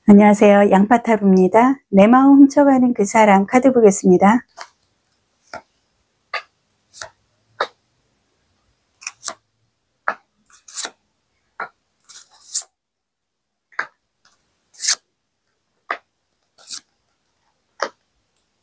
안녕하세요. 양파타로입니다. 내 마음 훔쳐가는 그 사람 카드 보겠습니다.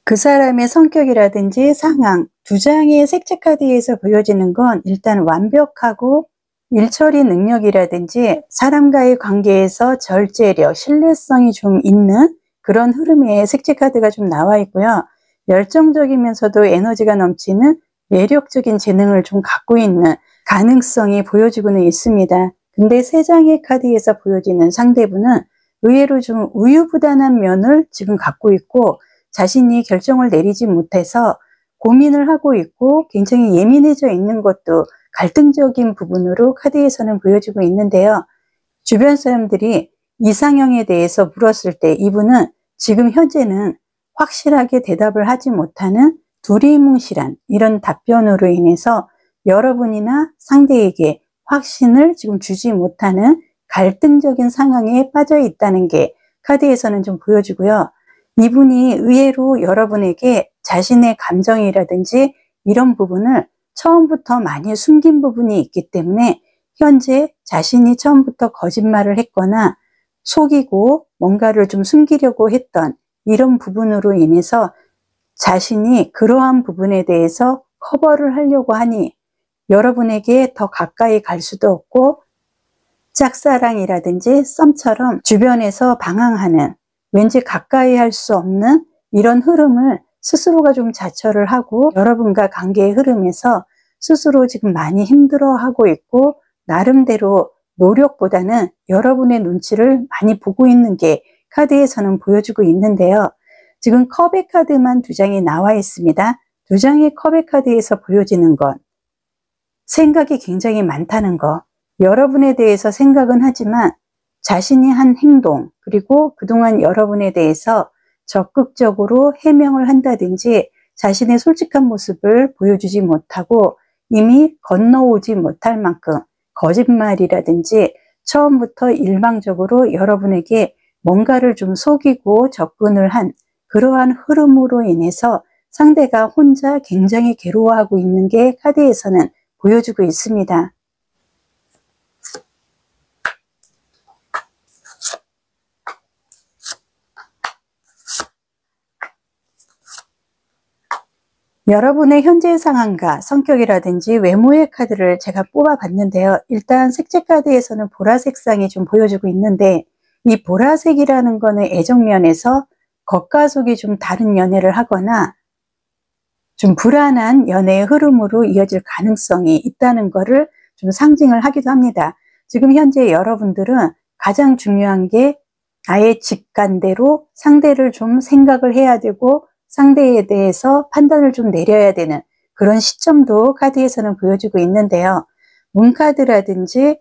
그 사람의 성격이라든지 상황, 두 장의 색채 카드에서 보여지는 건 일단 완벽하고 일처리 능력이라든지 사람과의 관계에서 절제력, 신뢰성이 좀 있는 그런 흐름의 색채 카드가 좀 나와 있고요. 열정적이면서도 에너지가 넘치는 매력적인 재능을 좀 갖고 있는 가능성이 보여지고는 있습니다. 근데 세 장의 카드에서 보여지는 상대분은 의외로 좀 우유부단한 면을 지금 갖고 있고 자신이 결정을 내리지 못해서 고민을 하고 있고 굉장히 예민해져 있는 것도 갈등적인 부분으로 카드에서는 보여지고 있는데요. 주변 사람들이 이상형에 대해서 물었을 때 이분은 지금 현재는 확실하게 대답을 하지 못하는 두리뭉실한 이런 답변으로 인해서 여러분이나 상대에게 확신을 지금 주지 못하는 갈등적인 상황에 빠져 있다는 게 카드에서는 좀 보여지고요. 이분이 의외로 여러분에게 자신의 감정이라든지 이런 부분을 처음부터 많이 숨긴 부분이 있기 때문에 현재 자신이 처음부터 거짓말을 했거나 속이고 뭔가를 좀 숨기려고 했던 이런 부분으로 인해서 자신이 그러한 부분에 대해서 커버를 하려고 하니 여러분에게 더 가까이 갈 수도 없고 짝사랑이라든지 썸처럼 주변에서 방황하는 왠지 가까이 할 수 없는 이런 흐름을 스스로가 좀 자처를 하고 여러분과 관계의 흐름에서 스스로 지금 많이 힘들어하고 있고 나름대로 노력보다는 여러분의 눈치를 많이 보고 있는 게 카드에서는 보여주고 있는데요. 지금 컵의 카드만 두 장이 나와 있습니다. 두 장의 컵의 카드에서 보여지는 건 생각이 굉장히 많다는 거, 여러분에 대해서 생각은 하지만 자신이 한 행동 그리고 그동안 여러분에 대해서 적극적으로 해명을 한다든지 자신의 솔직한 모습을 보여주지 못하고 이미 건너오지 못할 만큼 거짓말이라든지 처음부터 일방적으로 여러분에게 뭔가를 좀 속이고 접근을 한 그러한 흐름으로 인해서 상대가 혼자 굉장히 괴로워하고 있는 게 카드에서는 보여주고 있습니다. 여러분의 현재 상황과 성격이라든지 외모의 카드를 제가 뽑아 봤는데요. 일단 색채 카드에서는 보라색상이 좀 보여주고 있는데 이 보라색이라는 거는 애정면에서 겉과 속이 좀 다른 연애를 하거나 좀 불안한 연애의 흐름으로 이어질 가능성이 있다는 거를 좀 상징을 하기도 합니다. 지금 현재 여러분들은 가장 중요한 게 나의 직관대로 상대를 좀 생각을 해야 되고 상대에 대해서 판단을 좀 내려야 되는 그런 시점도 카드에서는 보여주고 있는데요. 문카드라든지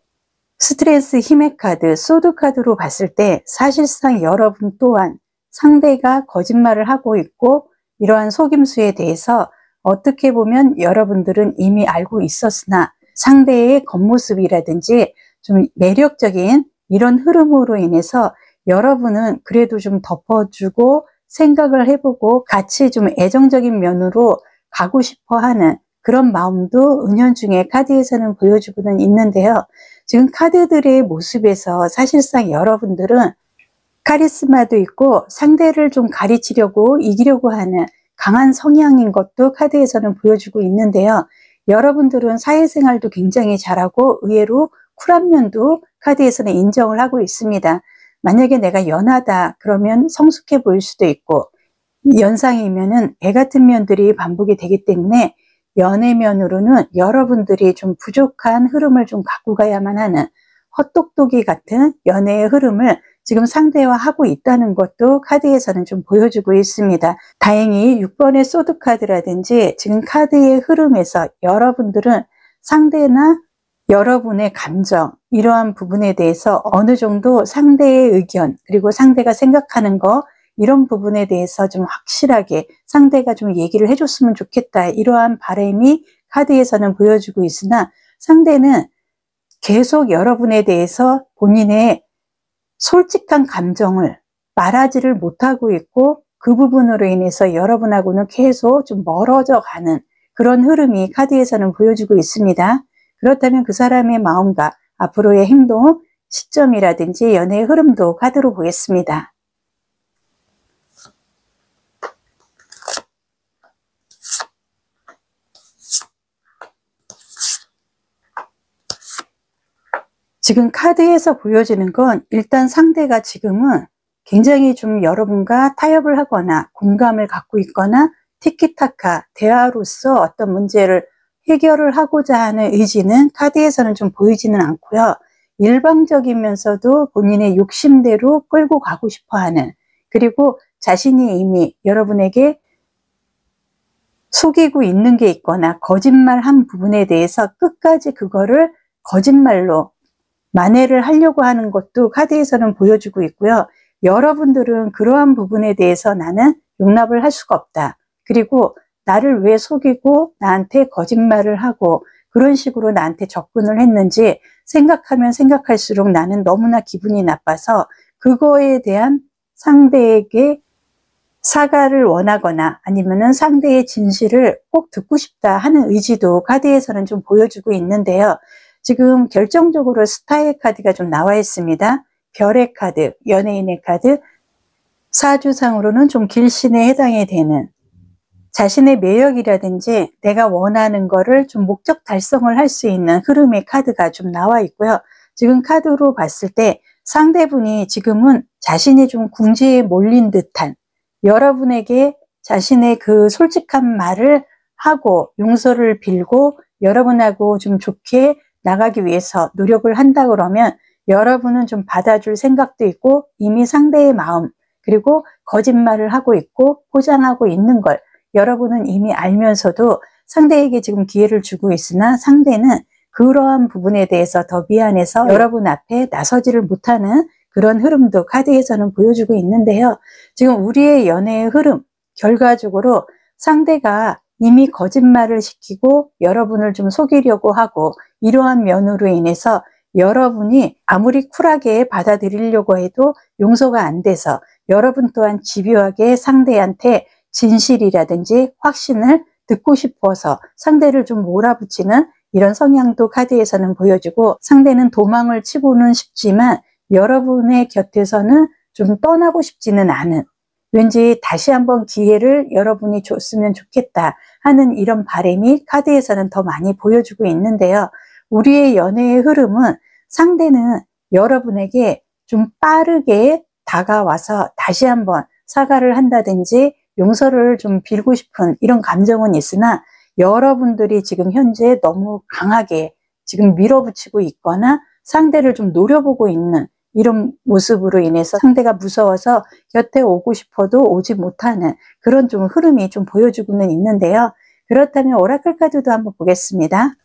스트레스 힘의 카드, 소드 카드로 봤을 때 사실상 여러분 또한 상대가 거짓말을 하고 있고 이러한 속임수에 대해서 어떻게 보면 여러분들은 이미 알고 있었으나 상대의 겉모습이라든지 좀 매력적인 이런 흐름으로 인해서 여러분은 그래도 좀 덮어주고 생각을 해보고 같이 좀 애정적인 면으로 가고 싶어 하는 그런 마음도 은연중에 카드에서는 보여주고는 있는데요. 지금 카드들의 모습에서 사실상 여러분들은 카리스마도 있고 상대를 좀 가르치려고 이기려고 하는 강한 성향인 것도 카드에서는 보여주고 있는데요. 여러분들은 사회생활도 굉장히 잘하고 의외로 쿨한 면도 카드에서는 인정을 하고 있습니다. 만약에 내가 연하다 그러면 성숙해 보일 수도 있고 연상이면은 애 같은 면들이 반복이 되기 때문에 연애면으로는 여러분들이 좀 부족한 흐름을 좀 갖고 가야만 하는 헛똑똑이 같은 연애의 흐름을 지금 상대와 하고 있다는 것도 카드에서는 좀 보여주고 있습니다. 다행히 6번의 소드 카드라든지 지금 카드의 흐름에서 여러분들은 상대나 여러분의 감정 이러한 부분에 대해서 어느 정도 상대의 의견 그리고 상대가 생각하는 거 이런 부분에 대해서 좀 확실하게 상대가 좀 얘기를 해줬으면 좋겠다 이러한 바람이 카드에서는 보여주고 있으나 상대는 계속 여러분에 대해서 본인의 솔직한 감정을 말하지를 못하고 있고 그 부분으로 인해서 여러분하고는 계속 좀 멀어져 가는 그런 흐름이 카드에서는 보여주고 있습니다. 그렇다면 그 사람의 마음과 앞으로의 행동, 시점이라든지 연애의 흐름도 카드로 보겠습니다. 지금 카드에서 보여지는 건 일단 상대가 지금은 굉장히 좀 여러분과 타협을 하거나 공감을 갖고 있거나 티키타카, 대화로서 어떤 문제를 해결을 하고자 하는 의지는 카드에서는 좀 보이지는 않고요. 일방적이면서도 본인의 욕심대로 끌고 가고 싶어 하는, 그리고 자신이 이미 여러분에게 속이고 있는 게 있거나 거짓말한 부분에 대해서 끝까지 그거를 거짓말로 만회를 하려고 하는 것도 카드에서는 보여주고 있고요. 여러분들은 그러한 부분에 대해서 나는 용납을 할 수가 없다. 그리고 나를 왜 속이고 나한테 거짓말을 하고 그런 식으로 나한테 접근을 했는지 생각하면 생각할수록 나는 너무나 기분이 나빠서 그거에 대한 상대에게 사과를 원하거나 아니면은 상대의 진실을 꼭 듣고 싶다 하는 의지도 카드에서는 좀 보여주고 있는데요. 지금 결정적으로 스타의 카드가 좀 나와 있습니다. 별의 카드, 연예인의 카드, 사주상으로는 좀 길신에 해당이 되는 자신의 매력이라든지 내가 원하는 거를 좀 목적 달성을 할 수 있는 흐름의 카드가 좀 나와 있고요. 지금 카드로 봤을 때 상대분이 지금은 자신이 좀 궁지에 몰린 듯한 여러분에게 자신의 그 솔직한 말을 하고 용서를 빌고 여러분하고 좀 좋게 나가기 위해서 노력을 한다 그러면 여러분은 좀 받아줄 생각도 있고 이미 상대의 마음 그리고 거짓말을 하고 있고 포장하고 있는 걸 여러분은 이미 알면서도 상대에게 지금 기회를 주고 있으나 상대는 그러한 부분에 대해서 더 미안해서 여러분 앞에 나서지를 못하는 그런 흐름도 카드에서는 보여주고 있는데요. 지금 우리의 연애의 흐름, 결과적으로 상대가 이미 거짓말을 시키고 여러분을 좀 속이려고 하고 이러한 면으로 인해서 여러분이 아무리 쿨하게 받아들이려고 해도 용서가 안 돼서 여러분 또한 집요하게 상대한테 진실이라든지 확신을 듣고 싶어서 상대를 좀 몰아붙이는 이런 성향도 카드에서는 보여주고 상대는 도망을 치고는 싶지만 여러분의 곁에서는 좀 떠나고 싶지는 않은 왠지 다시 한번 기회를 여러분이 줬으면 좋겠다 하는 이런 바람이 카드에서는 더 많이 보여주고 있는데요. 우리의 연애의 흐름은 상대는 여러분에게 좀 빠르게 다가와서 다시 한번 사과를 한다든지 용서를 좀 빌고 싶은 이런 감정은 있으나 여러분들이 지금 현재 너무 강하게 지금 밀어붙이고 있거나 상대를 좀 노려보고 있는 이런 모습으로 인해서 상대가 무서워서 곁에 오고 싶어도 오지 못하는 그런 좀 흐름이 좀 보여주고는 있는데요. 그렇다면 오라클 카드도 한번 보겠습니다.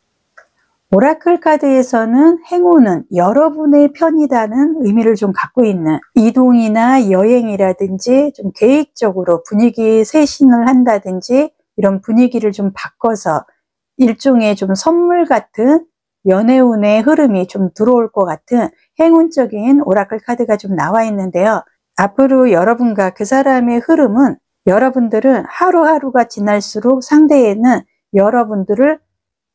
오라클 카드에서는 행운은 여러분의 편이라는 의미를 좀 갖고 있는 이동이나 여행이라든지 좀 계획적으로 분위기 쇄신을 한다든지 이런 분위기를 좀 바꿔서 일종의 좀 선물 같은 연애운의 흐름이 좀 들어올 것 같은 행운적인 오라클 카드가 좀 나와 있는데요. 앞으로 여러분과 그 사람의 흐름은 여러분들은 하루하루가 지날수록 상대에는 여러분들을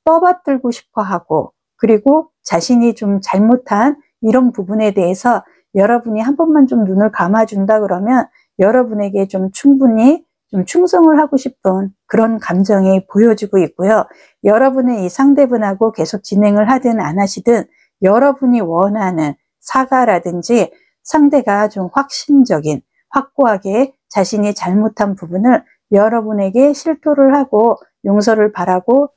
떠받들고 싶어 하고 그리고 자신이 좀 잘못한 이런 부분에 대해서 여러분이 한 번만 좀 눈을 감아준다 그러면 여러분에게 좀 충분히 좀 충성을 하고 싶은 그런 감정이 보여지고 있고요. 여러분의 이 상대분하고 계속 진행을 하든 안 하시든 여러분이 원하는 사과라든지 상대가 좀 확신적인 확고하게 자신이 잘못한 부분을 여러분에게 실토를 하고 용서를 바라고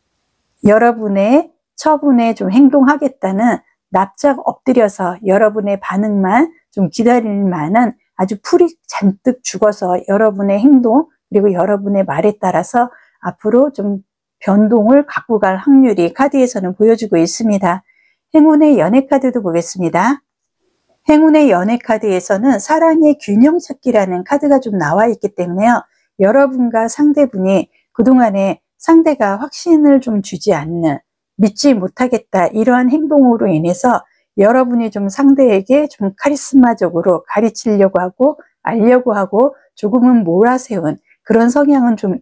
여러분의 처분에 좀 행동하겠다는 납작 엎드려서 여러분의 반응만 좀 기다릴 만한 아주 풀이 잔뜩 죽어서 여러분의 행동 그리고 여러분의 말에 따라서 앞으로 좀 변동을 갖고 갈 확률이 카드에서는 보여주고 있습니다. 행운의 연애 카드도 보겠습니다. 행운의 연애 카드에서는 사랑의 균형 찾기라는 카드가 좀 나와 있기 때문에요. 여러분과 상대분이 그동안에 상대가 확신을 좀 주지 않는 믿지 못하겠다 이러한 행동으로 인해서 여러분이 좀 상대에게 좀 카리스마적으로 가르치려고 하고 알려고 하고 조금은 몰아세운 그런 성향은 좀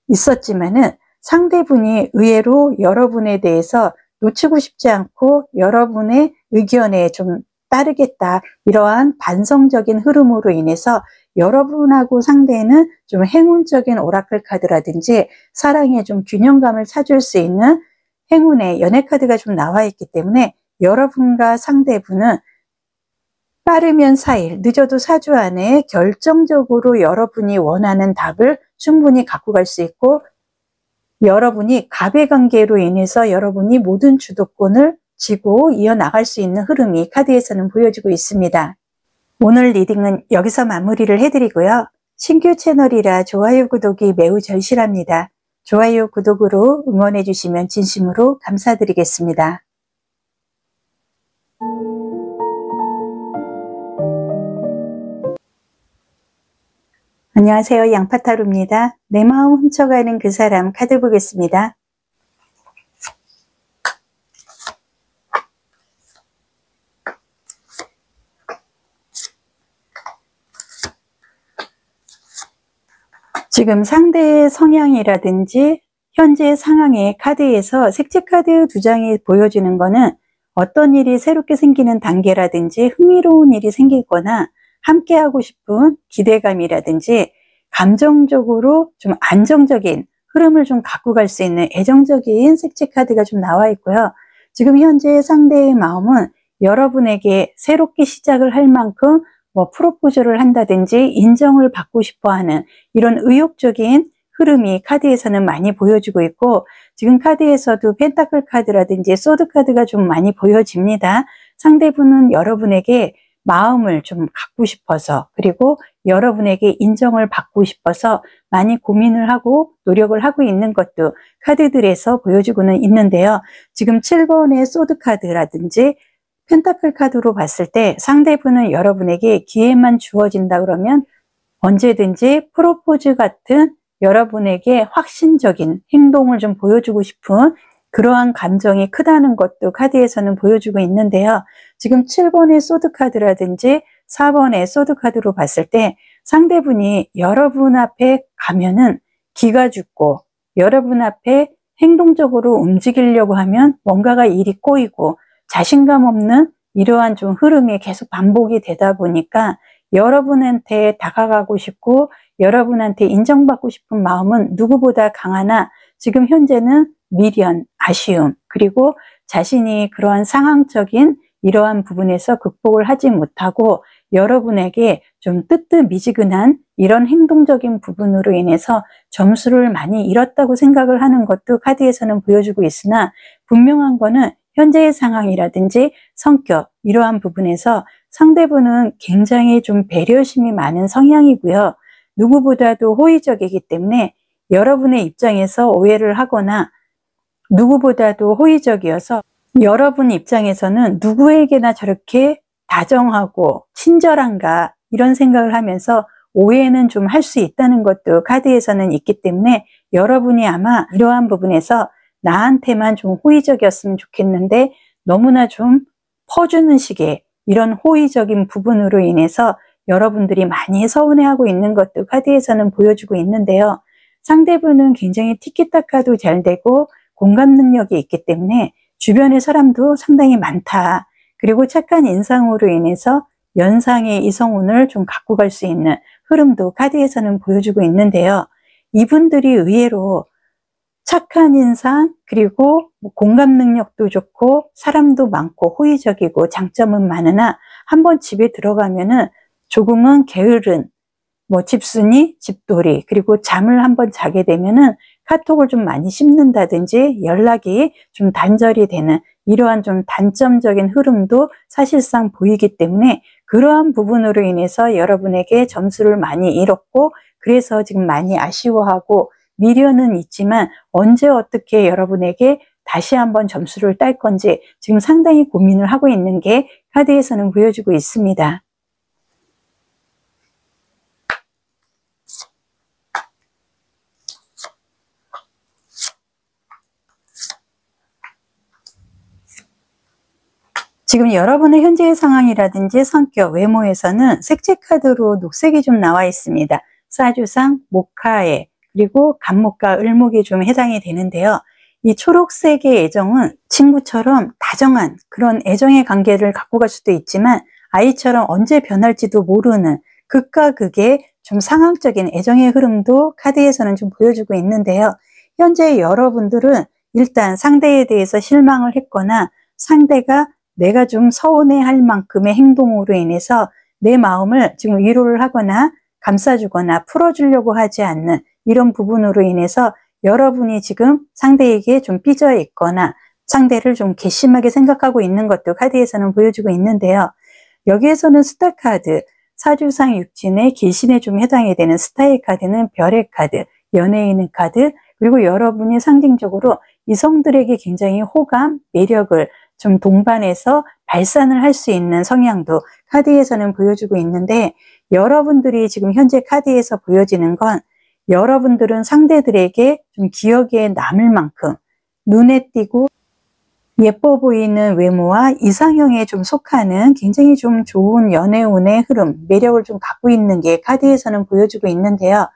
있었지만은, 상대분이 의외로 여러분에 대해서 놓치고 싶지 않고 여러분의 의견에 좀 따르겠다, 이러한 반성적인 흐름으로 인해서 여러분하고 상대는 좀 행운적인 오라클 카드라든지 사랑의 좀 균형감을 찾을 수 있는 행운의 연애 카드가 좀 나와 있기 때문에, 여러분과 상대분은 빠르면 4일, 늦어도 4주 안에 결정적으로 여러분이 원하는 답을 충분히 갖고 갈 수 있고, 여러분이 갑의 관계로 인해서 여러분이 모든 주도권을 쥐고 이어나갈 수 있는 흐름이 카드에서는 보여지고 있습니다. 오늘 리딩은 여기서 마무리를 해드리고요. 신규 채널이라 좋아요, 구독이 매우 절실합니다. 좋아요, 구독으로 응원해 주시면 진심으로 감사드리겠습니다. 안녕하세요. 양파타로입니다. 내 마음 훔쳐가는 그 사람 카드 보겠습니다. 지금 상대의 성향이라든지 현재 상황의 카드에서 색채 카드 2장이 보여주는 거는 어떤 일이 새롭게 생기는 단계라든지 흥미로운 일이 생기거나 함께하고 싶은 기대감이라든지 감정적으로 좀 안정적인 흐름을 좀 갖고 갈 수 있는 애정적인 색채 카드가 좀 나와 있고요. 지금 현재 상대의 마음은 여러분에게 새롭게 시작을 할 만큼 프로포즈를 한다든지 인정을 받고 싶어 하는 이런 의욕적인 흐름이 카드에서는 많이 보여지고 있고, 지금 카드에서도 펜타클 카드라든지 소드 카드가 좀 많이 보여집니다. 상대분은 여러분에게 마음을 좀 갖고 싶어서, 그리고 여러분에게 인정을 받고 싶어서 많이 고민을 하고 노력을 하고 있는 것도 카드들에서 보여지고는 있는데요. 지금 7번의 소드 카드라든지 펜타클 카드로 봤을 때 상대분은 여러분에게 기회만 주어진다 그러면 언제든지 프로포즈 같은 여러분에게 확신적인 행동을 좀 보여주고 싶은 그러한 감정이 크다는 것도 카드에서는 보여주고 있는데요. 지금 7번의 소드 카드라든지 4번의 소드 카드로 봤을 때 상대분이 여러분 앞에 가면은 기가 죽고, 여러분 앞에 행동적으로 움직이려고 하면 뭔가가 일이 꼬이고 자신감 없는 이러한 좀 흐름이 계속 반복이 되다 보니까 여러분한테 다가가고 싶고 여러분한테 인정받고 싶은 마음은 누구보다 강하나, 지금 현재는 미련, 아쉬움, 그리고 자신이 그러한 상황적인 이러한 부분에서 극복을 하지 못하고 여러분에게 좀 뜨뜻미지근한 이런 행동적인 부분으로 인해서 점수를 많이 잃었다고 생각을 하는 것도 카드에서는 보여주고 있으나, 분명한 거는 현재의 상황이라든지 성격, 이러한 부분에서 상대분은 굉장히 좀 배려심이 많은 성향이고요. 누구보다도 호의적이기 때문에 여러분의 입장에서 오해를 하거나, 누구보다도 호의적이어서 여러분 입장에서는 누구에게나 저렇게 다정하고 친절한가, 이런 생각을 하면서 오해는 좀 할 수 있다는 것도 카드에서는 있기 때문에, 여러분이 아마 이러한 부분에서 나한테만 좀 호의적이었으면 좋겠는데 너무나 좀 퍼주는 식의 이런 호의적인 부분으로 인해서 여러분들이 많이 서운해하고 있는 것도 카드에서는 보여주고 있는데요. 상대분은 굉장히 티키타카도 잘 되고 공감 능력이 있기 때문에 주변의 사람도 상당히 많다. 그리고 착한 인상으로 인해서 연상의 이성운을 좀 갖고 갈 수 있는 흐름도 카드에서는 보여주고 있는데요. 이분들이 의외로 착한 인상, 그리고 공감 능력도 좋고 사람도 많고 호의적이고 장점은 많으나, 한번 집에 들어가면은 조금은 게으른 집순이, 집돌이, 그리고 잠을 한번 자게 되면은 카톡을 좀 많이 씹는다든지 연락이 좀 단절이 되는 이러한 좀 단점적인 흐름도 사실상 보이기 때문에, 그러한 부분으로 인해서 여러분에게 점수를 많이 잃었고, 그래서 지금 많이 아쉬워하고 미련은 있지만 언제 어떻게 여러분에게 다시 한번 점수를 딸 건지 지금 상당히 고민을 하고 있는 게 카드에서는 보여주고 있습니다. 지금 여러분의 현재의 상황이라든지 성격, 외모에서는 색채 카드로 녹색이 좀 나와 있습니다. 사주상, 목화에, 그리고 간목과 을목이 좀 해당이 되는데요. 이 초록색의 애정은 친구처럼 다정한 그런 애정의 관계를 갖고 갈 수도 있지만 아이처럼 언제 변할지도 모르는 극과 극의 좀 상황적인 애정의 흐름도 카드에서는 좀 보여주고 있는데요. 현재 여러분들은 일단 상대에 대해서 실망을 했거나 상대가 내가 좀 서운해할 만큼의 행동으로 인해서 내 마음을 지금 위로를 하거나 감싸주거나 풀어주려고 하지 않는 이런 부분으로 인해서 여러분이 지금 상대에게 좀 삐져 있거나 상대를 좀 괘씸하게 생각하고 있는 것도 카드에서는 보여주고 있는데요. 여기에서는 스타 카드, 사주상 육진의 계신에 좀 해당이 되는 스타의 카드는 별의 카드, 연예인의 카드, 그리고 여러분이 상징적으로 이성들에게 굉장히 호감, 매력을 좀 동반해서 발산을 할 수 있는 성향도 카드에서는 보여주고 있는데, 여러분들이 지금 현재 카드에서 보여지는 건 여러분들은 상대들에게 좀 기억에 남을 만큼 눈에 띄고 예뻐 보이는 외모와 이상형에 좀 속하는 굉장히 좀 좋은 연애운의 흐름, 매력을 좀 갖고 있는 게 카드에서는 보여주고 있는데요.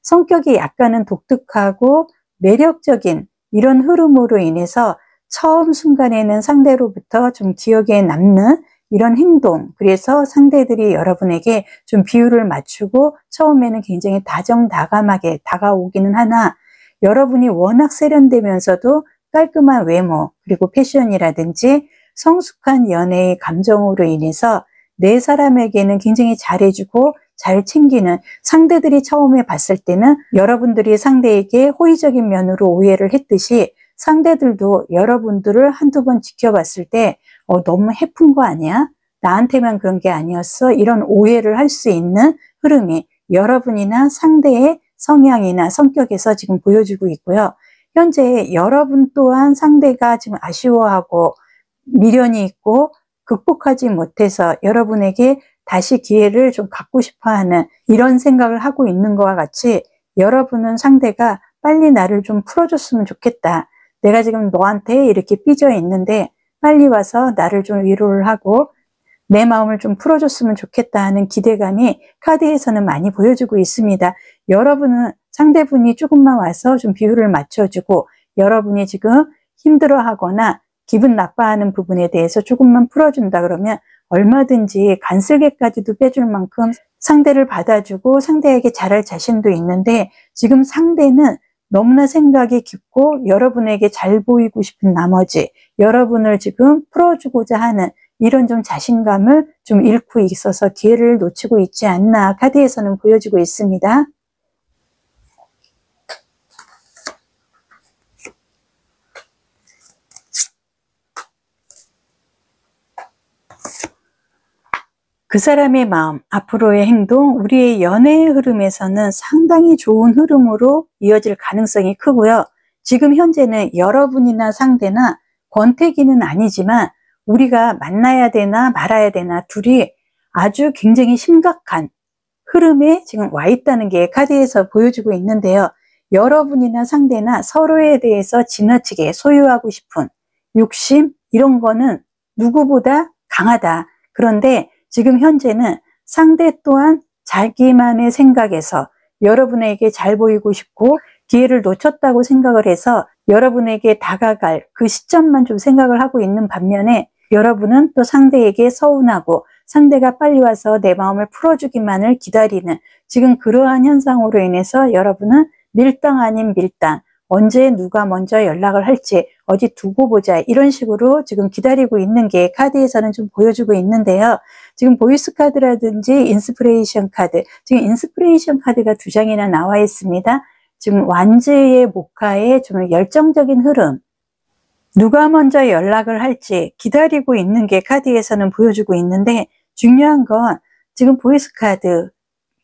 성격이 약간은 독특하고 매력적인 이런 흐름으로 인해서 처음 순간에는 상대로부터 좀 기억에 남는 이런 행동, 그래서 상대들이 여러분에게 좀 비율을 맞추고 처음에는 굉장히 다정다감하게 다가오기는 하나, 여러분이 워낙 세련되면서도 깔끔한 외모, 그리고 패션이라든지 성숙한 연애의 감정으로 인해서 내 사람에게는 굉장히 잘해주고 잘 챙기는, 상대들이 처음에 봤을 때는 여러분들이 상대에게 호의적인 면으로 오해를 했듯이 상대들도 여러분들을 한두 번 지켜봤을 때 너무 해픈 거 아니야? 나한테만 그런 게 아니었어? 이런 오해를 할 수 있는 흐름이 여러분이나 상대의 성향이나 성격에서 지금 보여주고 있고요. 현재 여러분 또한 상대가 지금 아쉬워하고 미련이 있고 극복하지 못해서 여러분에게 다시 기회를 좀 갖고 싶어하는 이런 생각을 하고 있는 것과 같이, 여러분은 상대가 빨리 나를 좀 풀어줬으면 좋겠다. 내가 지금 너한테 이렇게 삐져 있는데 빨리 와서 나를 좀 위로를 하고 내 마음을 좀 풀어줬으면 좋겠다 하는 기대감이 카드에서는 많이 보여주고 있습니다. 여러분은 상대분이 조금만 와서 좀 비율을 맞춰주고, 여러분이 지금 힘들어하거나 기분 나빠하는 부분에 대해서 조금만 풀어준다 그러면 얼마든지 간슬개까지도 빼줄 만큼 상대를 받아주고 상대에게 잘할 자신도 있는데, 지금 상대는 너무나 생각이 깊고 여러분에게 잘 보이고 싶은 나머지 여러분을 지금 풀어주고자 하는 이런 좀 자신감을 좀 잃고 있어서 기회를 놓치고 있지 않나 카드에서는 보여주고 있습니다. 그 사람의 마음, 앞으로의 행동, 우리의 연애의 흐름에서는 상당히 좋은 흐름으로 이어질 가능성이 크고요. 지금 현재는 여러분이나 상대나 권태기는 아니지만 우리가 만나야 되나 말아야 되나 둘이 아주 굉장히 심각한 흐름에 지금 와 있다는 게 카드에서 보여주고 있는데요. 여러분이나 상대나 서로에 대해서 지나치게 소유하고 싶은 욕심, 이런 거는 누구보다 강하다. 그런데 지금 현재는 상대 또한 자기만의 생각에서 여러분에게 잘 보이고 싶고 기회를 놓쳤다고 생각을 해서 여러분에게 다가갈 그 시점만 좀 생각을 하고 있는 반면에, 여러분은 또 상대에게 서운하고 상대가 빨리 와서 내 마음을 풀어주기만을 기다리는 지금 그러한 현상으로 인해서 여러분은 밀당 아닌 밀당, 언제 누가 먼저 연락을 할지 어디 두고 보자, 이런 식으로 지금 기다리고 있는 게 카드에서는 좀 보여주고 있는데요. 지금 보이스 카드라든지 인스피레이션 카드, 지금 인스피레이션 카드가 2장이나 나와 있습니다. 지금 완즈의 목화의 좀 열정적인 흐름, 누가 먼저 연락을 할지 기다리고 있는 게 카드에서는 보여주고 있는데, 중요한 건 지금 보이스 카드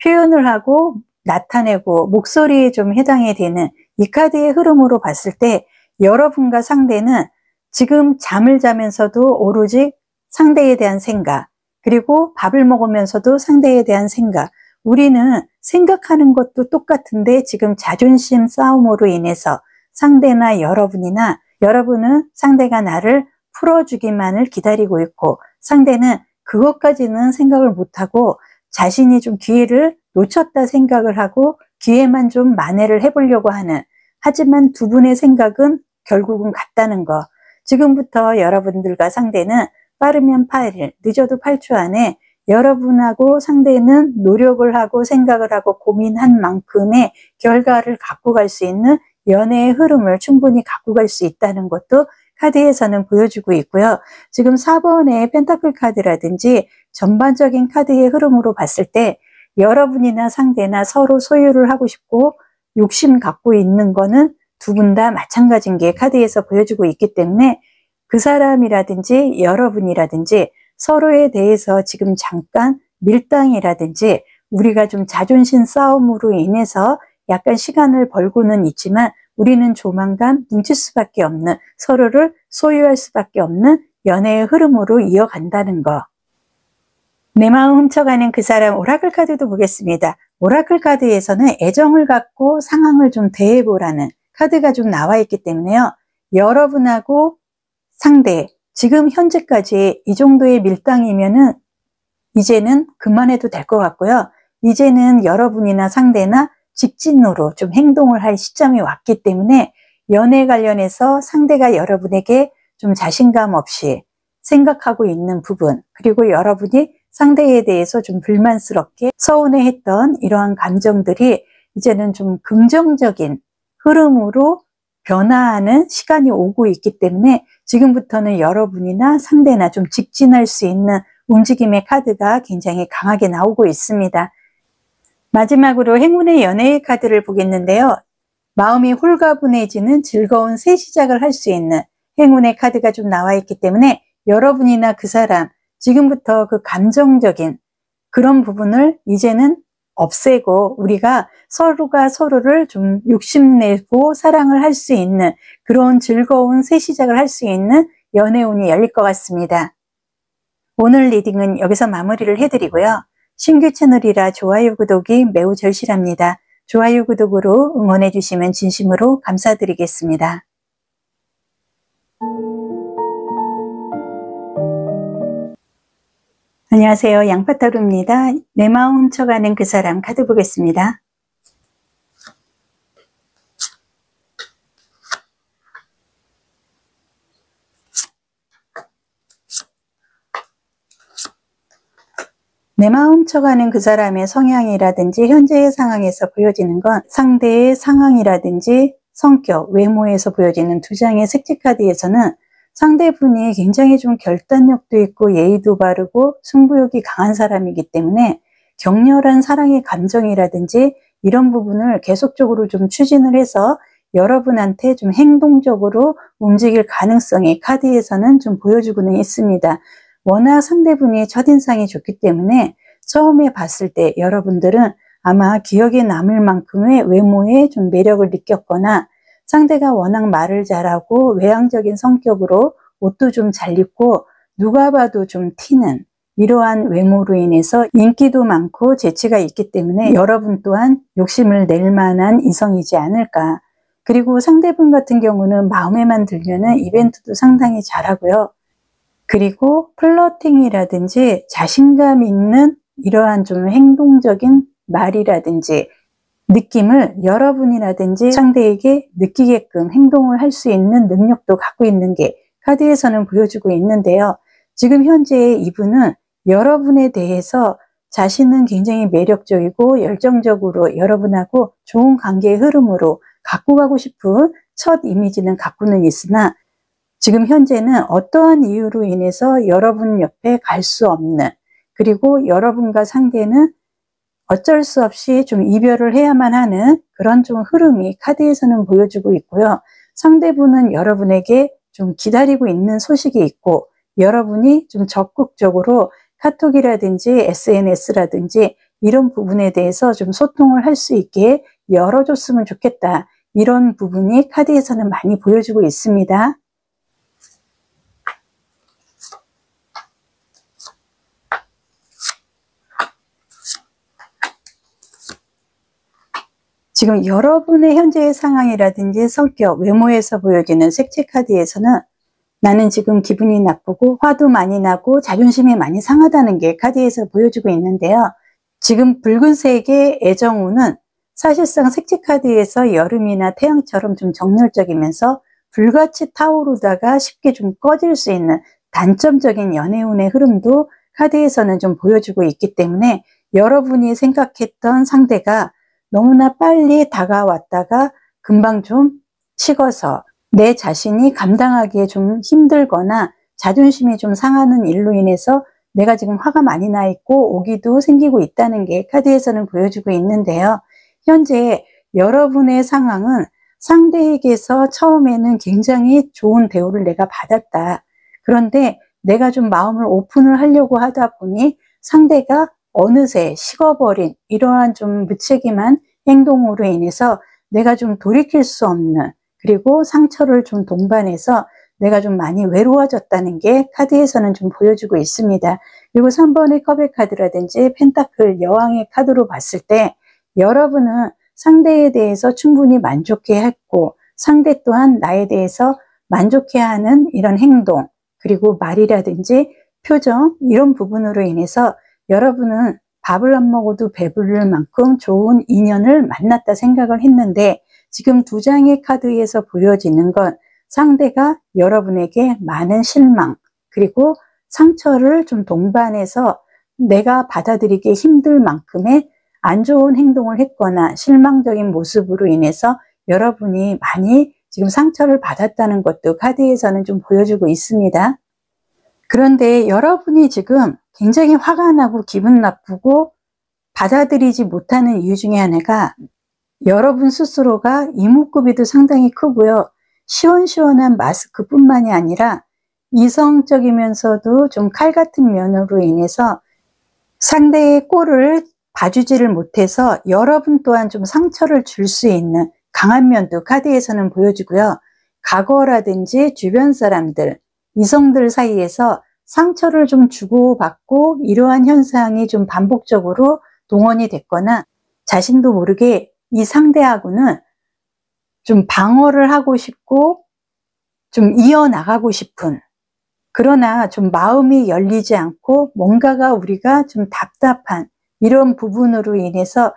표현을 하고 나타내고 목소리에 좀 해당이 되는 이 카드의 흐름으로 봤을 때, 여러분과 상대는 지금 잠을 자면서도 오로지 상대에 대한 생각, 그리고 밥을 먹으면서도 상대에 대한 생각, 우리는 생각하는 것도 똑같은데 지금 자존심 싸움으로 인해서 상대나 여러분이나, 여러분은 상대가 나를 풀어주기만을 기다리고 있고, 상대는 그것까지는 생각을 못하고 자신이 좀 기회를 놓쳤다 생각을 하고 기회만 좀 만회를 해보려고 하는, 하지만 두 분의 생각은 결국은 같다는 거. 지금부터 여러분들과 상대는 빠르면 8일, 늦어도 8초 안에 여러분하고 상대는 노력을 하고 생각을 하고 고민한 만큼의 결과를 갖고 갈 수 있는 연애의 흐름을 충분히 갖고 갈 수 있다는 것도 카드에서는 보여주고 있고요. 지금 4번의 펜타클 카드라든지 전반적인 카드의 흐름으로 봤을 때 여러분이나 상대나 서로 소유를 하고 싶고 욕심 갖고 있는 거는 두 분 다 마찬가지인 게 카드에서 보여주고 있기 때문에 그 사람이라든지 여러분이라든지 서로에 대해서 지금 잠깐 밀당이라든지 우리가 좀 자존심 싸움으로 인해서 약간 시간을 벌고는 있지만 우리는 조만간 뭉칠 수밖에 없는, 서로를 소유할 수밖에 없는 연애의 흐름으로 이어간다는 거. 내 마음 훔쳐가는 그 사람 오라클 카드도 보겠습니다. 오라클 카드에서는 애정을 갖고 상황을 좀 대해보라는 카드가 좀 나와 있기 때문에요. 여러분하고 상대, 지금 현재까지 이 정도의 밀당이면은 이제는 그만해도 될 것 같고요. 이제는 여러분이나 상대나 직진으로 좀 행동을 할 시점이 왔기 때문에 연애 관련해서 상대가 여러분에게 좀 자신감 없이 생각하고 있는 부분, 그리고 여러분이 상대에 대해서 좀 불만스럽게 서운해했던 이러한 감정들이 이제는 좀 긍정적인 흐름으로 변화하는 시간이 오고 있기 때문에 지금부터는 여러분이나 상대나 좀 직진할 수 있는 움직임의 카드가 굉장히 강하게 나오고 있습니다. 마지막으로 행운의 연애의 카드를 보겠는데요. 마음이 홀가분해지는 즐거운 새 시작을 할 수 있는 행운의 카드가 좀 나와 있기 때문에 여러분이나 그 사람, 지금부터 그 감정적인 그런 부분을 이제는 없애고 우리가 서로가 서로를 좀 욕심내고 사랑을 할 수 있는 그런 즐거운 새 시작을 할 수 있는 연애운이 열릴 것 같습니다. 오늘 리딩은 여기서 마무리를 해드리고요. 신규 채널이라 좋아요, 구독이 매우 절실합니다. 좋아요, 구독으로 응원해 주시면 진심으로 감사드리겠습니다. 안녕하세요. 양파타로입니다. 내 마음 훔쳐가는 그 사람 카드 보겠습니다. 내 마음 훔쳐가는 그 사람의 성향이라든지 현재의 상황에서 보여지는 건 상대의 상황이라든지 성격, 외모에서 보여지는 두 장의 색지 카드에서는 상대분이 굉장히 좀 결단력도 있고 예의도 바르고 승부욕이 강한 사람이기 때문에 격렬한 사랑의 감정이라든지 이런 부분을 계속적으로 좀 추진을 해서 여러분한테 좀 행동적으로 움직일 가능성이 카드에서는 좀 보여주고는 있습니다. 워낙 상대분이 첫인상이 좋기 때문에 처음에 봤을 때 여러분들은 아마 기억에 남을 만큼의 외모에 좀 매력을 느꼈거나 상대가 워낙 말을 잘하고 외향적인 성격으로 옷도 좀 잘 입고 누가 봐도 좀 튀는 이러한 외모로 인해서 인기도 많고 재치가 있기 때문에 여러분 또한 욕심을 낼 만한 이성이지 않을까. 그리고 상대분 같은 경우는 마음에만 들면은 이벤트도 상당히 잘하고요. 그리고 플러팅이라든지 자신감 있는 이러한 좀 행동적인 말이라든지 느낌을 여러분이라든지 상대에게 느끼게끔 행동을 할 수 있는 능력도 갖고 있는 게 카드에서는 보여주고 있는데요. 지금 현재 이분은 여러분에 대해서 자신은 굉장히 매력적이고 열정적으로 여러분하고 좋은 관계의 흐름으로 갖고 가고 싶은 첫 이미지는 갖고는 있으나 지금 현재는 어떠한 이유로 인해서 여러분 옆에 갈 수 없는, 그리고 여러분과 상대는 어쩔 수 없이 좀 이별을 해야만 하는 그런 좀 흐름이 카드에서는 보여주고 있고요. 상대분은 여러분에게 좀 기다리고 있는 소식이 있고 여러분이 좀 적극적으로 카톡이라든지 SNS라든지 이런 부분에 대해서 좀 소통을 할 수 있게 열어줬으면 좋겠다. 이런 부분이 카드에서는 많이 보여주고 있습니다. 지금 여러분의 현재의 상황이라든지 성격, 외모에서 보여지는 색채 카드에서는 나는 지금 기분이 나쁘고 화도 많이 나고 자존심이 많이 상하다는 게 카드에서 보여주고 있는데요. 지금 붉은색의 애정우는 사실상 색지 카드에서 여름이나 태양처럼 좀 정열적이면서 불같이 타오르다가 쉽게 좀 꺼질 수 있는 단점적인 연애운의 흐름도 카드에서는 좀 보여주고 있기 때문에 여러분이 생각했던 상대가 너무나 빨리 다가왔다가 금방 좀 식어서 내 자신이 감당하기에 좀 힘들거나 자존심이 좀 상하는 일로 인해서 내가 지금 화가 많이 나 있고 오기도 생기고 있다는 게 카드에서는 보여주고 있는데요. 현재 여러분의 상황은 상대에게서 처음에는 굉장히 좋은 대우를 내가 받았다. 그런데 내가 좀 마음을 오픈을 하려고 하다 보니 상대가 어느새 식어버린 이러한 좀 무책임한 행동으로 인해서 내가 좀 돌이킬 수 없는, 그리고 상처를 좀 동반해서 내가 좀 많이 외로워졌다는 게 카드에서는 좀 보여주고 있습니다. 그리고 3번의 컵의 카드라든지 펜타클 여왕의 카드로 봤을 때 여러분은 상대에 대해서 충분히 만족해 했고 상대 또한 나에 대해서 만족해하는 이런 행동, 그리고 말이라든지 표정, 이런 부분으로 인해서 여러분은 밥을 안 먹어도 배부를 만큼 좋은 인연을 만났다 생각을 했는데, 지금 두 장의 카드에서 보여지는 건 상대가 여러분에게 많은 실망, 그리고 상처를 좀 동반해서 내가 받아들이기 힘들 만큼의 안 좋은 행동을 했거나 실망적인 모습으로 인해서 여러분이 많이 지금 상처를 받았다는 것도 카드에서는 좀 보여주고 있습니다. 그런데 여러분이 지금 굉장히 화가 나고 기분 나쁘고 받아들이지 못하는 이유 중에 하나가 여러분 스스로가 이목구비도 상당히 크고요. 시원시원한 마스크뿐만이 아니라 이성적이면서도 좀 칼 같은 면으로 인해서 상대의 꼴을 봐주지를 못해서 여러분 또한 좀 상처를 줄 수 있는 강한 면도 카드에서는 보여주고요. 과거라든지 주변 사람들, 이성들 사이에서 상처를 좀 주고받고 이러한 현상이 좀 반복적으로 동원이 됐거나 자신도 모르게 이 상대하고는 좀 방어를 하고 싶고 좀 이어나가고 싶은, 그러나 좀 마음이 열리지 않고 뭔가가 우리가 좀 답답한 이런 부분으로 인해서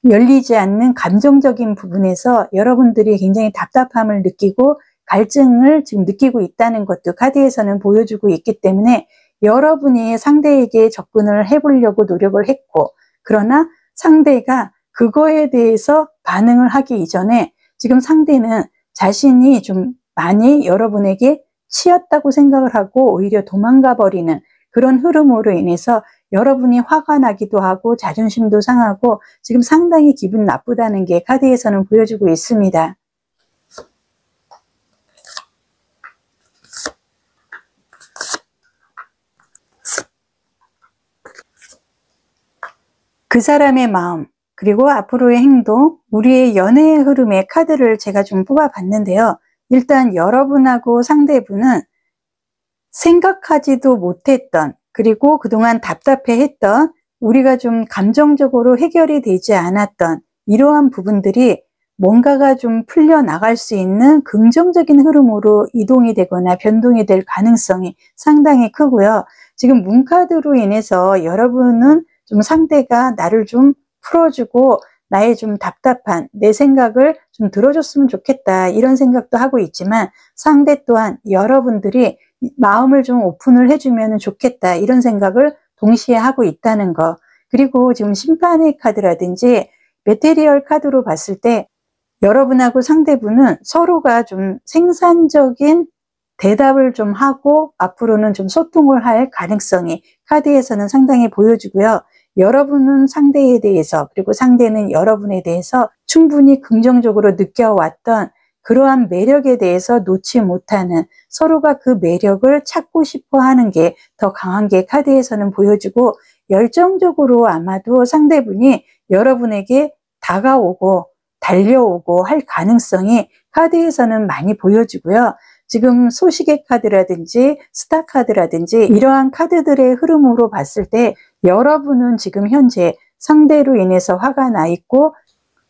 열리지 않는 감정적인 부분에서 여러분들이 굉장히 답답함을 느끼고 갈증을 지금 느끼고 있다는 것도 카드에서는 보여주고 있기 때문에 여러분이 상대에게 접근을 해보려고 노력을 했고, 그러나 상대가 그거에 대해서 반응을 하기 이전에 지금 상대는 자신이 좀 많이 여러분에게 치였다고 생각을 하고 오히려 도망가 버리는 그런 흐름으로 인해서 여러분이 화가 나기도 하고 자존심도 상하고 지금 상당히 기분 나쁘다는 게 카드에서는 보여주고 있습니다. 그 사람의 마음, 그리고 앞으로의 행동, 우리의 연애의 흐름의 카드를 제가 좀 뽑아봤는데요. 일단 여러분하고 상대분은 생각하지도 못했던, 그리고 그동안 답답해했던, 우리가 좀 감정적으로 해결이 되지 않았던 이러한 부분들이 뭔가가 좀 풀려나갈 수 있는 긍정적인 흐름으로 이동이 되거나 변동이 될 가능성이 상당히 크고요. 지금 문카드로 인해서 여러분은 좀 상대가 나를 좀 풀어주고 나의 좀 답답한 내 생각을 좀 들어줬으면 좋겠다 이런 생각도 하고 있지만, 상대 또한 여러분들이 마음을 좀 오픈을 해주면 좋겠다 이런 생각을 동시에 하고 있다는 거. 그리고 지금 심판의 카드라든지 메테리얼 카드로 봤을 때 여러분하고 상대분은 서로가 좀 생산적인 대답을 좀 하고 앞으로는 좀 소통을 할 가능성이 카드에서는 상당히 보여주고요. 여러분은 상대에 대해서, 그리고 상대는 여러분에 대해서 충분히 긍정적으로 느껴왔던 그러한 매력에 대해서 놓지 못하는, 서로가 그 매력을 찾고 싶어 하는 게 더 강한 게 카드에서는 보여주고, 열정적으로 아마도 상대분이 여러분에게 다가오고 달려오고 할 가능성이 카드에서는 많이 보여주고요. 지금 소식의 카드라든지 스타 카드라든지 이러한 카드들의 흐름으로 봤을 때 여러분은 지금 현재 상대로 인해서 화가 나 있고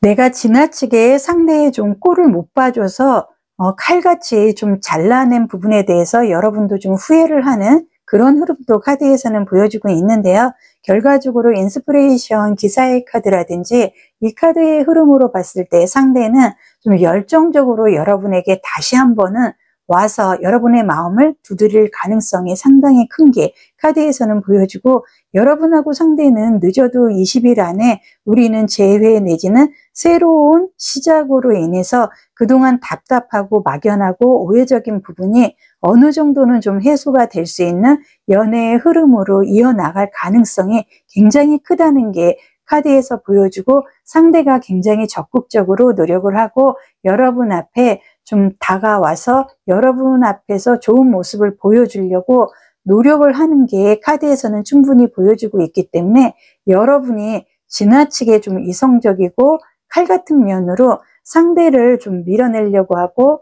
내가 지나치게 상대의 좀 꼴을 못 봐줘서 칼같이 좀 잘라낸 부분에 대해서 여러분도 좀 후회를 하는 그런 흐름도 카드에서는 보여주고 있는데요. 결과적으로 인스피레이션 기사의 카드라든지 이 카드의 흐름으로 봤을 때 상대는 좀 열정적으로 여러분에게 다시 한번은 와서 여러분의 마음을 두드릴 가능성이 상당히 큰 게 카드에서는 보여주고, 여러분하고 상대는 늦어도 20일 안에 우리는 재회 내지는 새로운 시작으로 인해서 그동안 답답하고 막연하고 오해적인 부분이 어느 정도는 좀 해소가 될 수 있는 연애의 흐름으로 이어나갈 가능성이 굉장히 크다는 게 카드에서 보여주고, 상대가 굉장히 적극적으로 노력을 하고 여러분 앞에 좀 다가와서 여러분 앞에서 좋은 모습을 보여주려고 노력을 하는 게 카드에서는 충분히 보여주고 있기 때문에, 여러분이 지나치게 좀 이성적이고 칼 같은 면으로 상대를 좀 밀어내려고 하고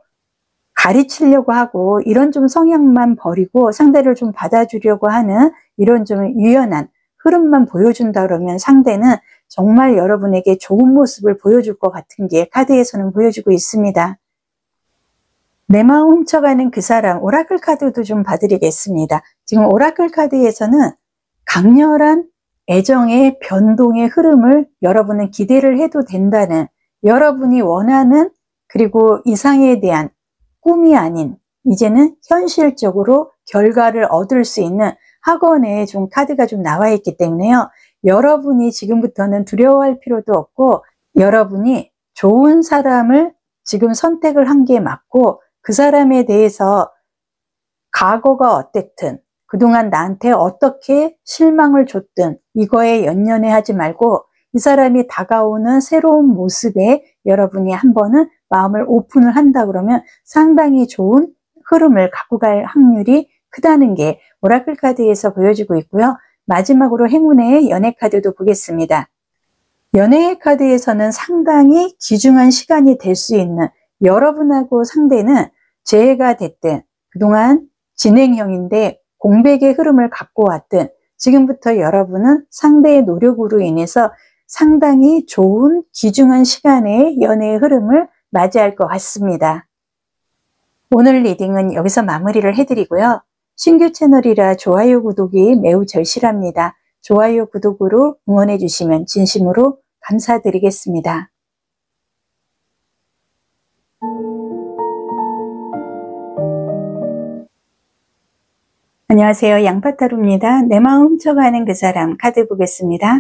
가르치려고 하고 이런 좀 성향만 버리고 상대를 좀 받아주려고 하는 이런 좀 유연한 흐름만 보여준다 그러면 상대는 정말 여러분에게 좋은 모습을 보여줄 것 같은 게 카드에서는 보여주고 있습니다. 내 마음 훔쳐가는 그 사람, 오라클 카드도 좀 봐드리겠습니다. 지금 오라클 카드에서는 강렬한 애정의 변동의 흐름을 여러분은 기대를 해도 된다는, 여러분이 원하는 그리고 이상에 대한 꿈이 아닌 이제는 현실적으로 결과를 얻을 수 있는 학원에 좀 카드가 좀 나와 있기 때문에요. 여러분이 지금부터는 두려워할 필요도 없고, 여러분이 좋은 사람을 지금 선택을 한 게 맞고, 그 사람에 대해서 과거가 어땠든 그동안 나한테 어떻게 실망을 줬든 이거에 연연해 하지 말고 이 사람이 다가오는 새로운 모습에 여러분이 한번은 마음을 오픈을 한다 그러면 상당히 좋은 흐름을 갖고 갈 확률이 크다는 게 오라클 카드에서 보여주고 있고요. 마지막으로 행운의 연애 카드도 보겠습니다. 연애 카드에서는 상당히 귀중한 시간이 될 수 있는, 여러분하고 상대는 재회가 됐든 그동안 진행형인데 공백의 흐름을 갖고 왔든 지금부터 여러분은 상대의 노력으로 인해서 상당히 좋은 귀중한 시간의 연애의 흐름을 맞이할 것 같습니다. 오늘 리딩은 여기서 마무리를 해드리고요. 신규 채널이라 좋아요 구독이 매우 절실합니다. 좋아요 구독으로 응원해 주시면 진심으로 감사드리겠습니다. 안녕하세요. 양파타로입니다. 내 마음 훔쳐가는 그 사람 카드 보겠습니다.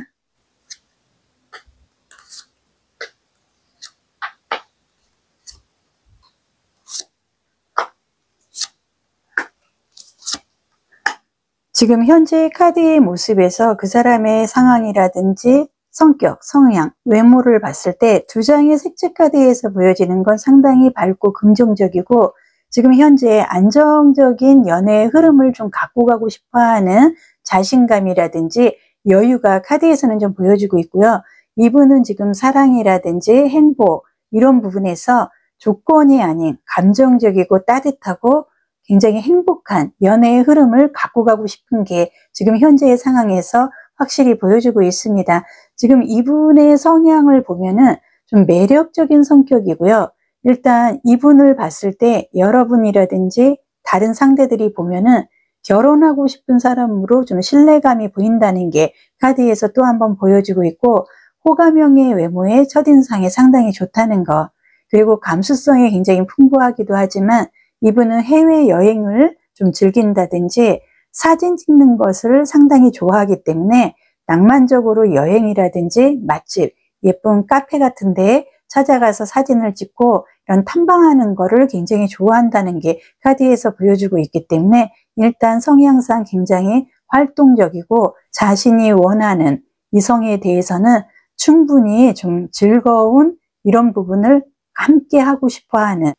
지금 현재 카드의 모습에서 그 사람의 상황이라든지 성격, 성향, 외모를 봤을 때 두 장의 색채 카드에서 보여지는 건 상당히 밝고 긍정적이고, 지금 현재 안정적인 연애의 흐름을 좀 갖고 가고 싶어하는 자신감이라든지 여유가 카드에서는 좀 보여주고 있고요. 이분은 지금 사랑이라든지 행복 이런 부분에서 조건이 아닌 감정적이고 따뜻하고 굉장히 행복한 연애의 흐름을 갖고 가고 싶은 게 지금 현재의 상황에서 확실히 보여주고 있습니다. 지금 이분의 성향을 보면은 좀 매력적인 성격이고요. 일단 이분을 봤을 때 여러분이라든지 다른 상대들이 보면은 결혼하고 싶은 사람으로 좀 신뢰감이 보인다는 게 카드에서 또 한번 보여주고 있고, 호감형의 외모의 첫인상이 상당히 좋다는 거, 그리고 감수성이 굉장히 풍부하기도 하지만 이분은 해외여행을 좀 즐긴다든지 사진 찍는 것을 상당히 좋아하기 때문에 낭만적으로 여행이라든지 맛집, 예쁜 카페 같은 데 찾아가서 사진을 찍고 이런 탐방하는 거를 굉장히 좋아한다는 게 카드에서 보여주고 있기 때문에 일단 성향상 굉장히 활동적이고 자신이 원하는 이성에 대해서는 충분히 좀 즐거운 이런 부분을 함께 하고 싶어하는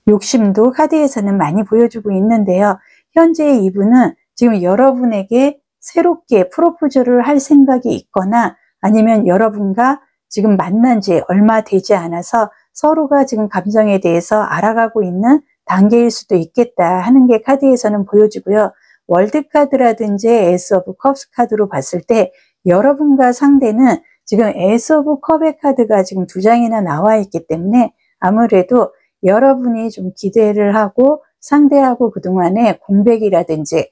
욕심도 카드에서는 많이 보여주고 있는데요. 현재 이분은 지금 여러분에게 새롭게 프로포즈를 할 생각이 있거나 아니면 여러분과 지금 만난 지 얼마 되지 않아서 서로가 지금 감정에 대해서 알아가고 있는 단계일 수도 있겠다 하는 게 카드에서는 보여주고요. 월드카드라든지 에이스 오브 컵스 카드로 봤을 때 여러분과 상대는 지금 에이스 오브 컵의 카드가 지금 두 장이나 나와 있기 때문에 아무래도 여러분이 좀 기대를 하고 상대하고 그동안에 공백이라든지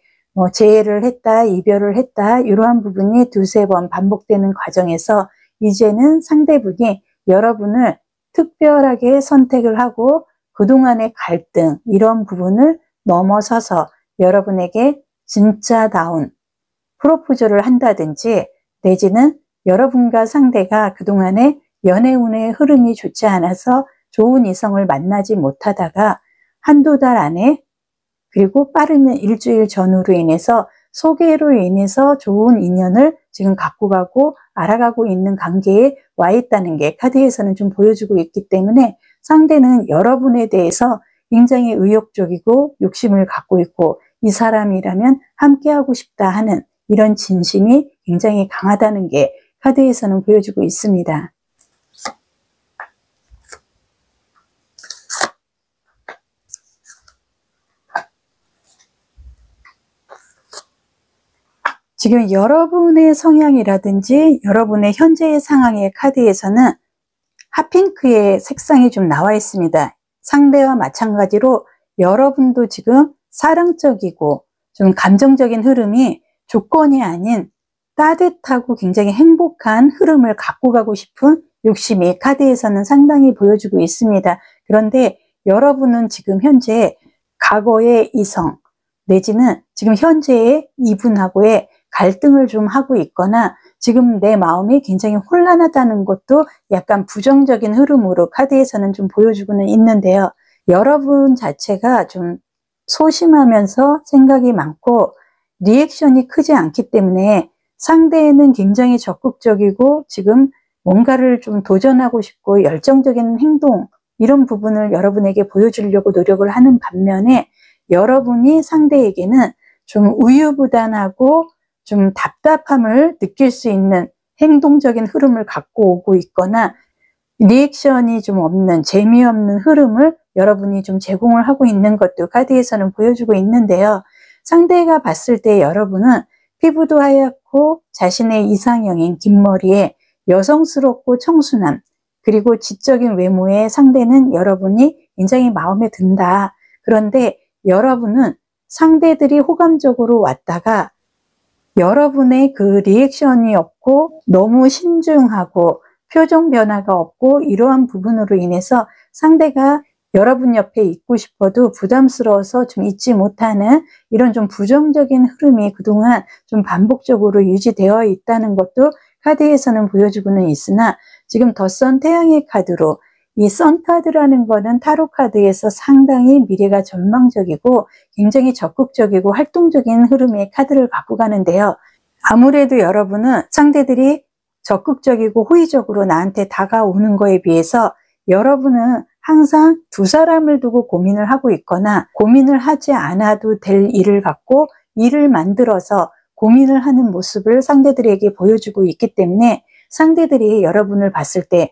재회를 했다, 이별을 했다, 이러한 부분이 두세 번 반복되는 과정에서 이제는 상대분이 여러분을 특별하게 선택을 하고 그동안의 갈등, 이런 부분을 넘어서서 여러분에게 진짜다운 프로포즈를 한다든지, 내지는 여러분과 상대가 그동안에 연애운의 흐름이 좋지 않아서 좋은 이성을 만나지 못하다가 한두 달 안에, 그리고 빠르면 일주일 전후로 인해서 소개로 인해서 좋은 인연을 지금 갖고 가고 알아가고 있는 관계에 와 있다는 게 카드에서는 좀 보여주고 있기 때문에, 상대는 여러분에 대해서 굉장히 의욕적이고 욕심을 갖고 있고 이 사람이라면 함께하고 싶다 하는 이런 진심이 굉장히 강하다는 게 카드에서는 보여주고 있습니다. 지금 여러분의 성향이라든지 여러분의 현재의 상황의 카드에서는 핫핑크의 색상이 좀 나와 있습니다. 상대와 마찬가지로 여러분도 지금 사랑적이고 좀 감정적인 흐름이 조건이 아닌 따뜻하고 굉장히 행복한 흐름을 갖고 가고 싶은 욕심이 카드에서는 상당히 보여주고 있습니다. 그런데 여러분은 지금 현재 과거의 이성 내지는 지금 현재의 이분하고의 갈등을 좀 하고 있거나 지금 내 마음이 굉장히 혼란하다는 것도 약간 부정적인 흐름으로 카드에서는 좀 보여주고는 있는데요. 여러분 자체가 좀 소심하면서 생각이 많고 리액션이 크지 않기 때문에 상대는 굉장히 적극적이고 지금 뭔가를 좀 도전하고 싶고 열정적인 행동, 이런 부분을 여러분에게 보여주려고 노력을 하는 반면에, 여러분이 상대에게는 좀 우유부단하고 좀 답답함을 느낄 수 있는 행동적인 흐름을 갖고 오고 있거나 리액션이 좀 없는 재미없는 흐름을 여러분이 좀 제공을 하고 있는 것도 카드에서는 보여주고 있는데요. 상대가 봤을 때 여러분은 피부도 하얗고 자신의 이상형인 긴 머리에 여성스럽고 청순함, 그리고 지적인 외모의 상대는 여러분이 굉장히 마음에 든다. 그런데 여러분은 상대들이 호감적으로 왔다가 여러분의 그 리액션이 없고 너무 신중하고 표정 변화가 없고 이러한 부분으로 인해서 상대가 여러분 옆에 있고 싶어도 부담스러워서 좀 있지 못하는 이런 좀 부정적인 흐름이 그동안 좀 반복적으로 유지되어 있다는 것도 카드에서는 보여주고는 있으나, 지금 더 선 태양의 카드로, 이 선 카드라는 거는 타로 카드에서 상당히 미래가 전망적이고 굉장히 적극적이고 활동적인 흐름의 카드를 갖고 가는데요. 아무래도 여러분은 상대들이 적극적이고 호의적으로 나한테 다가오는 거에 비해서 여러분은 항상 두 사람을 두고 고민을 하고 있거나 고민을 하지 않아도 될 일을 갖고 일을 만들어서 고민을 하는 모습을 상대들에게 보여주고 있기 때문에, 상대들이 여러분을 봤을 때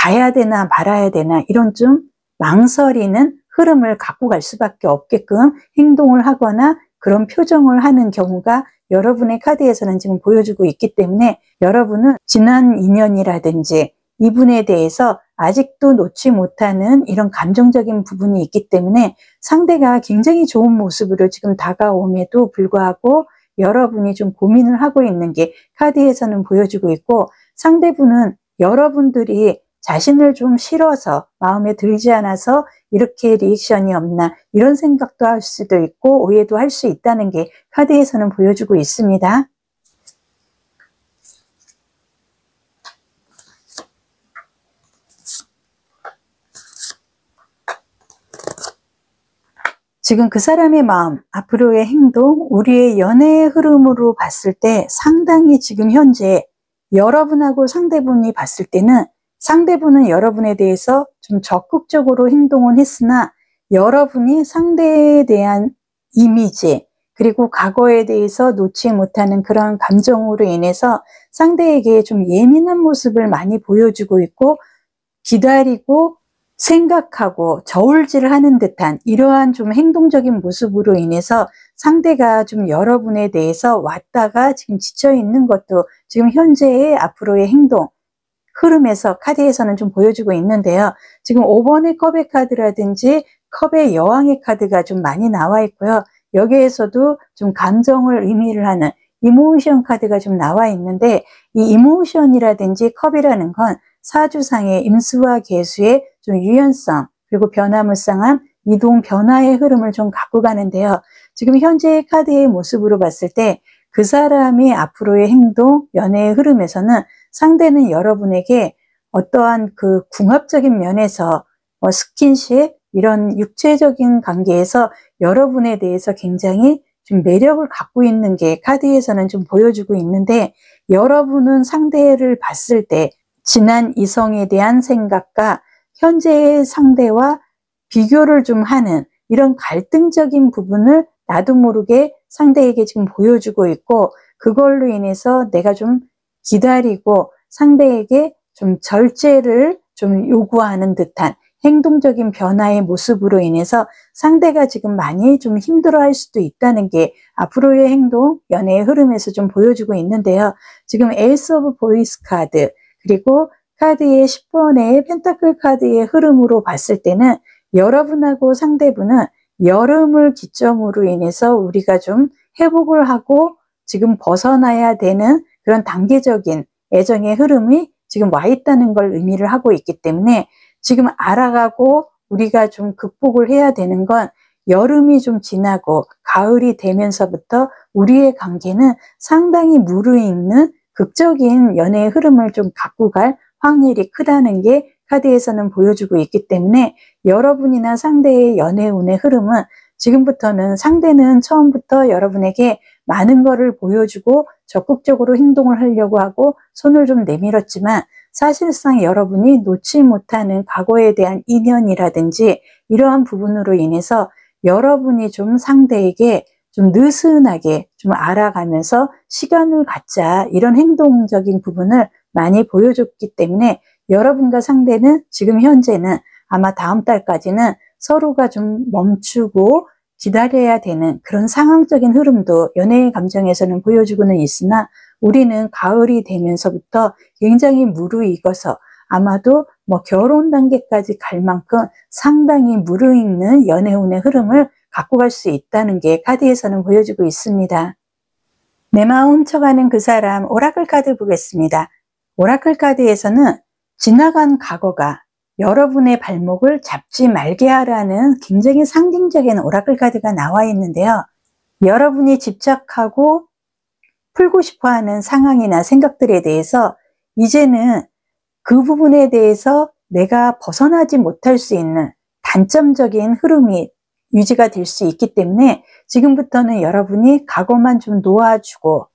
가야 되나 말아야 되나 이런 좀 망설이는 흐름을 갖고 갈 수밖에 없게끔 행동을 하거나 그런 표정을 하는 경우가 여러분의 카드에서는 지금 보여주고 있기 때문에, 여러분은 지난 인연이라든지 이분에 대해서 아직도 놓지 못하는 이런 감정적인 부분이 있기 때문에 상대가 굉장히 좋은 모습으로 지금 다가옴에도 불구하고 여러분이 좀 고민을 하고 있는 게 카드에서는 보여주고 있고, 상대분은 여러분들이 자신을 좀 싫어서 마음에 들지 않아서 이렇게 리액션이 없나 이런 생각도 할 수도 있고 오해도 할 수 있다는 게 카드에서는 보여주고 있습니다. 지금 그 사람의 마음, 앞으로의 행동, 우리의 연애의 흐름으로 봤을 때 상당히 지금 현재 여러분하고 상대분이 봤을 때는 상대분은 여러분에 대해서 좀 적극적으로 행동은 했으나 여러분이 상대에 대한 이미지, 그리고 과거에 대해서 놓지 못하는 그런 감정으로 인해서 상대에게 좀 예민한 모습을 많이 보여주고 있고, 기다리고 생각하고 저울질을 하는 듯한 이러한 좀 행동적인 모습으로 인해서 상대가 좀 여러분에 대해서 왔다가 지금 지쳐 있는 것도 지금 현재의 앞으로의 행동 흐름에서 카드에서는 좀 보여주고 있는데요. 지금 5번의 컵의 카드라든지 컵의 여왕의 카드가 좀 많이 나와 있고요. 여기에서도 좀 감정을 의미를 하는 이모션 카드가 좀 나와 있는데, 이 이모션이라든지 컵이라는 건 사주상의 임수와 계수의 좀 유연성, 그리고 변화무쌍함, 이동 변화의 흐름을 좀 갖고 가는데요. 지금 현재의 카드의 모습으로 봤을 때 그 사람이 앞으로의 행동, 연애의 흐름에서는 상대는 여러분에게 어떠한 그 궁합적인 면에서 스킨십, 이런 육체적인 관계에서 여러분에 대해서 굉장히 좀 매력을 갖고 있는 게 카드에서는 좀 보여주고 있는데, 여러분은 상대를 봤을 때 지난 이성에 대한 생각과 현재의 상대와 비교를 좀 하는 이런 갈등적인 부분을 나도 모르게 상대에게 지금 보여주고 있고, 그걸로 인해서 내가 좀 기다리고 상대에게 좀 절제를 좀 요구하는 듯한 행동적인 변화의 모습으로 인해서 상대가 지금 많이 좀 힘들어할 수도 있다는 게 앞으로의 행동, 연애의 흐름에서 좀 보여주고 있는데요. 지금 에이스 오브 보이스 카드, 그리고 카드의 10번의 펜타클 카드의 흐름으로 봤을 때는 여러분하고 상대분은 여름을 기점으로 인해서 우리가 좀 회복을 하고 지금 벗어나야 되는 그런 단계적인 애정의 흐름이 지금 와 있다는 걸 의미를 하고 있기 때문에, 지금 알아가고 우리가 좀 극복을 해야 되는 건 여름이 좀 지나고 가을이 되면서부터 우리의 관계는 상당히 무르익는 극적인 연애의 흐름을 좀 갖고 갈 확률이 크다는 게 카드에서는 보여주고 있기 때문에, 여러분이나 상대의 연애운의 흐름은 지금부터는 상대는 처음부터 여러분에게 많은 거를 보여주고 적극적으로 행동을 하려고 하고 손을 좀 내밀었지만, 사실상 여러분이 놓지 못하는 과거에 대한 인연이라든지 이러한 부분으로 인해서 여러분이 좀 상대에게 좀 느슨하게 좀 알아가면서 시간을 갖자, 이런 행동적인 부분을 많이 보여줬기 때문에, 여러분과 상대는 지금 현재는 아마 다음 달까지는 서로가 좀 멈추고 기다려야 되는 그런 상황적인 흐름도 연애의 감정에서는 보여주고는 있으나, 우리는 가을이 되면서부터 굉장히 무르익어서 아마도 결혼 단계까지 갈 만큼 상당히 무르익는 연애운의 흐름을 갖고 갈 수 있다는 게 카드에서는 보여주고 있습니다. 내 마음 훔쳐가는 그 사람, 오라클 카드 보겠습니다. 오라클 카드에서는 지나간 과거가 여러분의 발목을 잡지 말게 하라는 굉장히 상징적인 오라클 카드가 나와 있는데요. 여러분이 집착하고 풀고 싶어하는 상황이나 생각들에 대해서 이제는 그 부분에 대해서 내가 벗어나지 못할 수 있는 단점적인 흐름이 유지가 될 수 있기 때문에, 지금부터는 여러분이 과거만 좀 놓아주고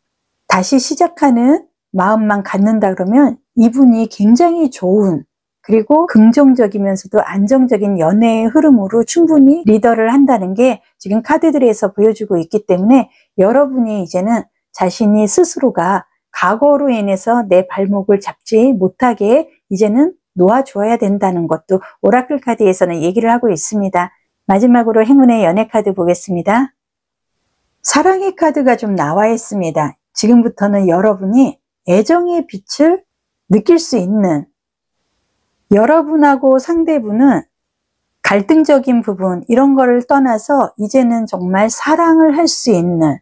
다시 시작하는 마음만 갖는다 그러면 이분이 굉장히 좋은, 그리고 긍정적이면서도 안정적인 연애의 흐름으로 충분히 리더를 한다는 게 지금 카드들에서 보여주고 있기 때문에, 여러분이 이제는 자신이 스스로가 과거로 인해서 내 발목을 잡지 못하게 이제는 놓아주어야 된다는 것도 오라클 카드에서는 얘기를 하고 있습니다. 마지막으로 행운의 연애 카드 보겠습니다. 사랑의 카드가 좀 나와 있습니다. 지금부터는 여러분이 애정의 빛을 느낄 수 있는, 여러분하고 상대분은 갈등적인 부분 이런 거를 떠나서 이제는 정말 사랑을 할 수 있는,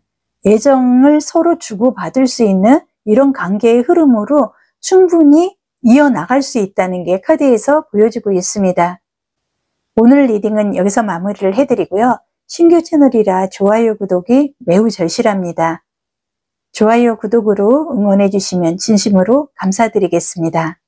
애정을 서로 주고받을 수 있는 이런 관계의 흐름으로 충분히 이어나갈 수 있다는 게 카드에서 보여주고 있습니다. 오늘 리딩은 여기서 마무리를 해드리고요. 신규 채널이라 좋아요, 구독이 매우 절실합니다. 좋아요, 구독으로 응원해 주시면 진심으로 감사드리겠습니다.